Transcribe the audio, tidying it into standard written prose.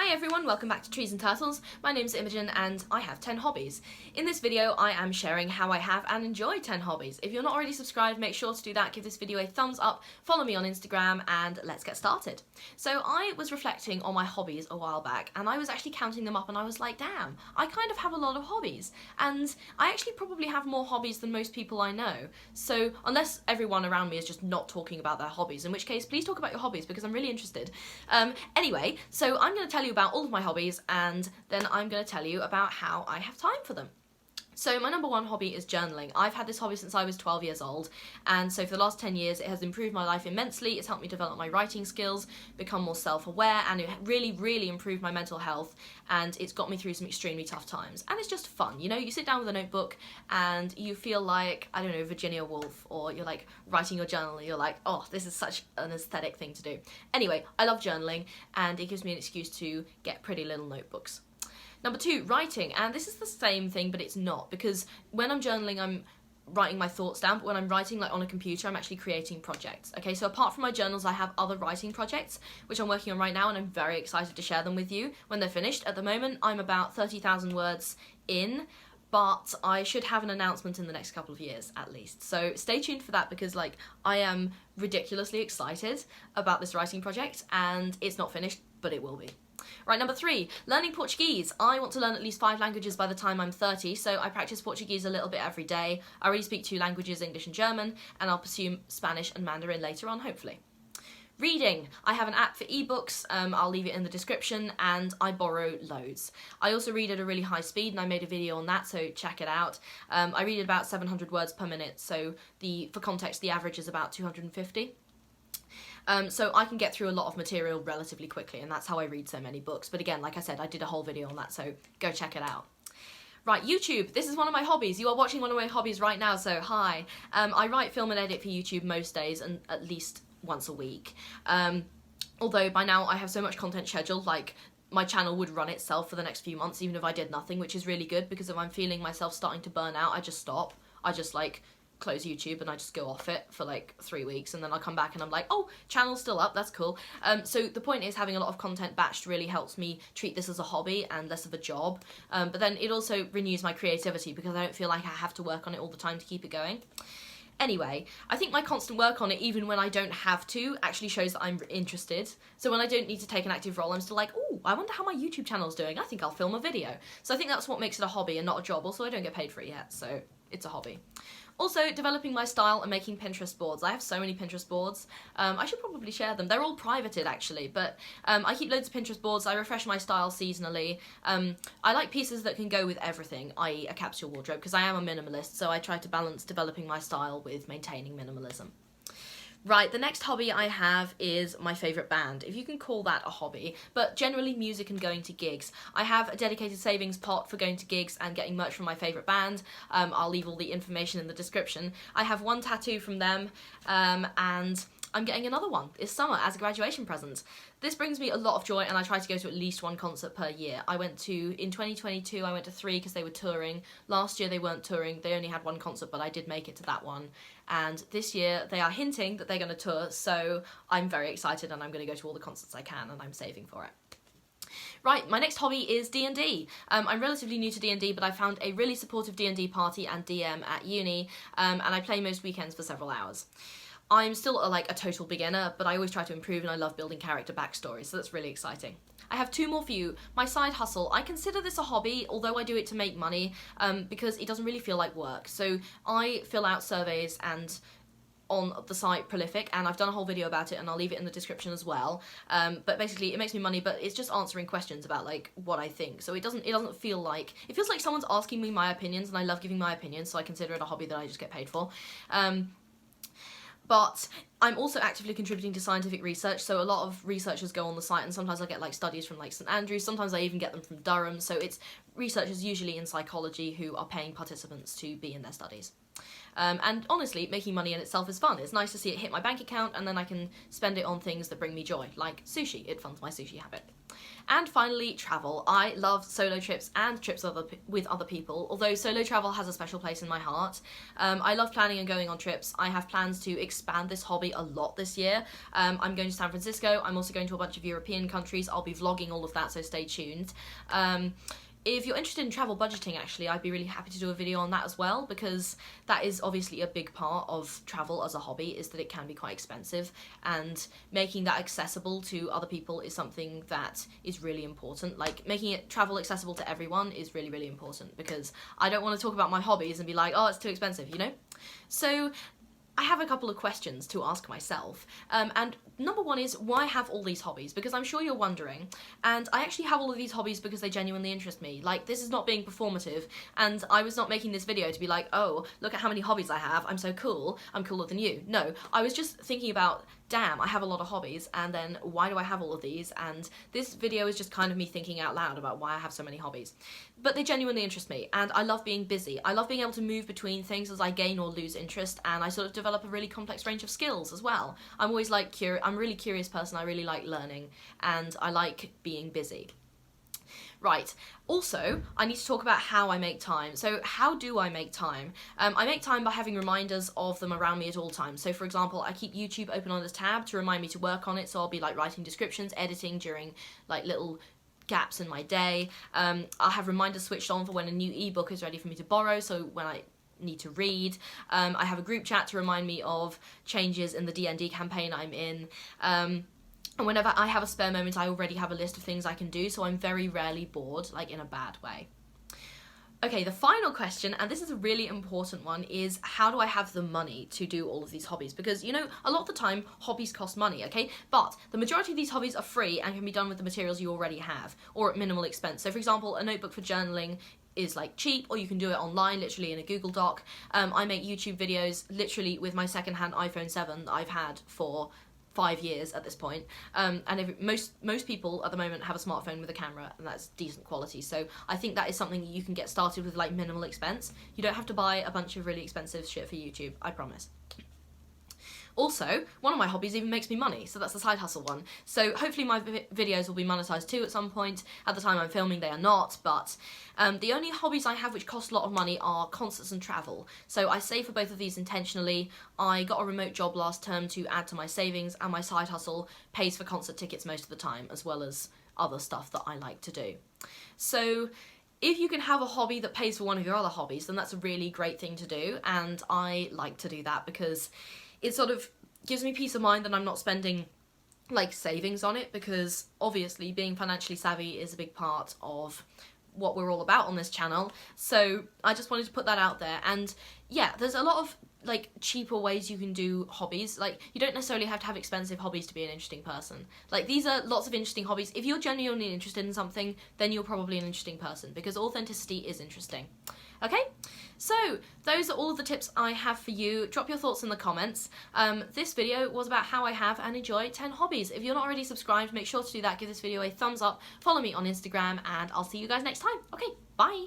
Hi everyone, welcome back to Trees and Turtles. My name's Imogen and I have 10 hobbies. In this video I am sharing how I have and enjoy 10 hobbies. If you're not already subscribed, make sure to do that, give this video a thumbs up, follow me on Instagram and let's get started. So I was reflecting on my hobbies a while back and I was actually counting them up and I was like, damn, I kind of have a lot of hobbies. And I actually probably have more hobbies than most people I know. So unless everyone around me is just not talking about their hobbies, in which case please talk about your hobbies because I'm really interested. Anyway, so I'm going to tell you about all of my hobbies and then I'm going to tell you about how I have time for them. So my number one hobby is journaling. I've had this hobby since I was 12 years old, and so for the last 10 years it has improved my life immensely. It's helped me develop my writing skills, become more self-aware, and it really improved my mental health, and it's got me through some extremely tough times. And it's just fun, you know, you sit down with a notebook and you feel like, I don't know, Virginia Woolf, or you're like writing your journal and you're like, oh, this is such an aesthetic thing to do. Anyway, I love journaling and it gives me an excuse to get pretty little notebooks. Number two, writing, and this is the same thing but it's not, because when I'm journaling I'm writing my thoughts down, but when I'm writing like on a computer I'm actually creating projects. Okay, so apart from my journals I have other writing projects which I'm working on right now and I'm very excited to share them with you when they're finished. At the moment I'm about 30,000 words in, but I should have an announcement in the next couple of years at least. So stay tuned for that because like I am ridiculously excited about this writing project and it's not finished, but it will be. Right, number three, learning Portuguese. I want to learn at least 5 languages by the time I'm 30, so I practice Portuguese a little bit every day. I already speak 2 languages, English and German, and I'll pursue Spanish and Mandarin later on, hopefully. Reading. I have an app for ebooks, I'll leave it in the description, and I borrow loads. I also read at a really high speed, and I made a video on that, so check it out. I read at about 700 words per minute, so for context, the average is about 250. So I can get through a lot of material relatively quickly, and that's how I read so many books. But again, like I said, I did a whole video on that, so go check it out. Right, YouTube. This is one of my hobbies. You are watching one of my hobbies right now, so hi. I write, film and edit for YouTube most days, and at least once a week. Although by now I have so much content scheduled, like my channel would run itself for the next few months even if I did nothing, which is really good because if I'm feeling myself starting to burn out, I just stop. I just like close YouTube and I just go off it for like 3 weeks and then I'll come back and I'm like, oh, channel's still up, that's cool. So the point is having a lot of content batched really helps me treat this as a hobby and less of a job. But then it also renews my creativity because I don't feel like I have to work on it all the time to keep it going. Anyway, I think my constant work on it, even when I don't have to, actually shows that I'm interested. So when I don't need to take an active role, I'm still like, oh, I wonder how my YouTube channel's doing. I think I'll film a video. So I think that's what makes it a hobby and not a job. Also, I don't get paid for it yet, so it's a hobby. Also, developing my style and making Pinterest boards. I have so many Pinterest boards. I should probably share them. They're all privated, actually, but I keep loads of Pinterest boards. I refresh my style seasonally. I like pieces that can go with everything, i.e. a capsule wardrobe, because I am a minimalist, so I try to balance developing my style with maintaining minimalism. Right, the next hobby I have is my favourite band, if you can call that a hobby, but generally music and going to gigs. I have a dedicated savings pot for going to gigs and getting merch from my favourite band. I'll leave all the information in the description. I have one tattoo from them, and I'm getting another one this summer as a graduation present. This brings me a lot of joy and I try to go to at least 1 concert per year. In 2022 I went to 3 because they were touring. Last year they weren't touring, they only had 1 concert, but I did make it to that one. And this year they are hinting that they're going to tour, so I'm very excited and I'm going to go to all the concerts I can and I'm saving for it. Right, my next hobby is D&D. I'm relatively new to D&D, but I found a really supportive D&D party and DM at uni, and I play most weekends for several hours. I'm still a total beginner, but I always try to improve and I love building character backstories, so that's really exciting. I have 2 more for you. My side hustle. I consider this a hobby, although I do it to make money, because it doesn't really feel like work. So I fill out surveys and on the site Prolific, and I've done a whole video about it and I'll leave it in the description as well. But basically it makes me money, but it's just answering questions about like what I think. So it doesn't feel like, it feels like someone's asking me my opinions and I love giving my opinions, so I consider it a hobby that I just get paid for. But I'm also actively contributing to scientific research, so a lot of researchers go on the site and sometimes I get like studies from like St Andrews, sometimes I even get them from Durham, so it's researchers usually in psychology who are paying participants to be in their studies. And honestly, making money in itself is fun. It's nice to see it hit my bank account and then I can spend it on things that bring me joy, like sushi. It funds my sushi habit. And finally, travel. I love solo trips and trips with other people, although solo travel has a special place in my heart. I love planning and going on trips. I have plans to expand this hobby a lot this year. I'm going to San Francisco. I'm also going to a bunch of European countries. I'll be vlogging all of that, so stay tuned. If you're interested in travel budgeting, actually, I'd be really happy to do a video on that as well, because that is obviously a big part of travel as a hobby, is that it can be quite expensive, and making that accessible to other people is something that is really important. Like, making it travel accessible to everyone is really, really important, because I don't want to talk about my hobbies and be like, oh, it's too expensive, you know? So I have a couple of questions to ask myself, and number one is, why have all these hobbies? Because I'm sure you're wondering, and I actually have all of these hobbies because they genuinely interest me. Like, this is not being performative, and I was not making this video to be like, oh, look at how many hobbies I have, I'm so cool, I'm cooler than you. No, I was just thinking about, damn, I have a lot of hobbies, and then why do I have all of these? And this video is just kind of me thinking out loud about why I have so many hobbies. But they genuinely interest me, and I love being busy. I love being able to move between things as I gain or lose interest, and I sort of develop a really complex range of skills as well. I'm always like I'm a really curious person. I really like learning, and I like being busy. Right, also, I need to talk about how I make time. So how do I make time? I make time by having reminders of them around me at all times. So for example, I keep YouTube open on this tab to remind me to work on it, so I'll be like writing descriptions, editing during like little gaps in my day. I'll have reminders switched on for when a new ebook is ready for me to borrow, so when I need to read. I have a group chat to remind me of changes in the D&D campaign I'm in. And whenever I have a spare moment, I already have a list of things I can do, so I'm very rarely bored, like in a bad way. Okay, the final question, and this is a really important one, is how do I have the money to do all of these hobbies? Because, you know, a lot of the time, hobbies cost money, okay? But the majority of these hobbies are free and can be done with the materials you already have, or at minimal expense. So for example, a notebook for journaling is like cheap, or you can do it online, literally in a Google Doc. I make YouTube videos literally with my secondhand iPhone 7 that I've had for 5 years at this point, and most people at the moment have a smartphone with a camera, and that's decent quality, so I think that is something you can get started with, like, minimal expense. You don't have to buy a bunch of really expensive shit for YouTube, I promise. Also, one of my hobbies even makes me money, so that's the side hustle one. So hopefully my videos will be monetized too at some point. At the time I'm filming, they are not, but the only hobbies I have which cost a lot of money are concerts and travel. So I save for both of these intentionally. I got a remote job last term to add to my savings, and my side hustle pays for concert tickets most of the time, as well as other stuff that I like to do. So if you can have a hobby that pays for one of your other hobbies, then that's a really great thing to do, and I like to do that because it sort of gives me peace of mind that I'm not spending like savings on it, because obviously being financially savvy is a big part of what we're all about on this channel. So I just wanted to put that out there. And yeah, there's a lot of like cheaper ways you can do hobbies. Like, you don't necessarily have to have expensive hobbies to be an interesting person. Like, these are lots of interesting hobbies. If you're genuinely interested in something, then you're probably an interesting person, because authenticity is interesting. Okay, so those are all of the tips I have for you. Drop your thoughts in the comments. This video was about how I have and enjoy 10 hobbies. If you're not already subscribed, make sure to do that. Give this video a thumbs up, follow me on Instagram, and I'll see you guys next time. Okay, bye!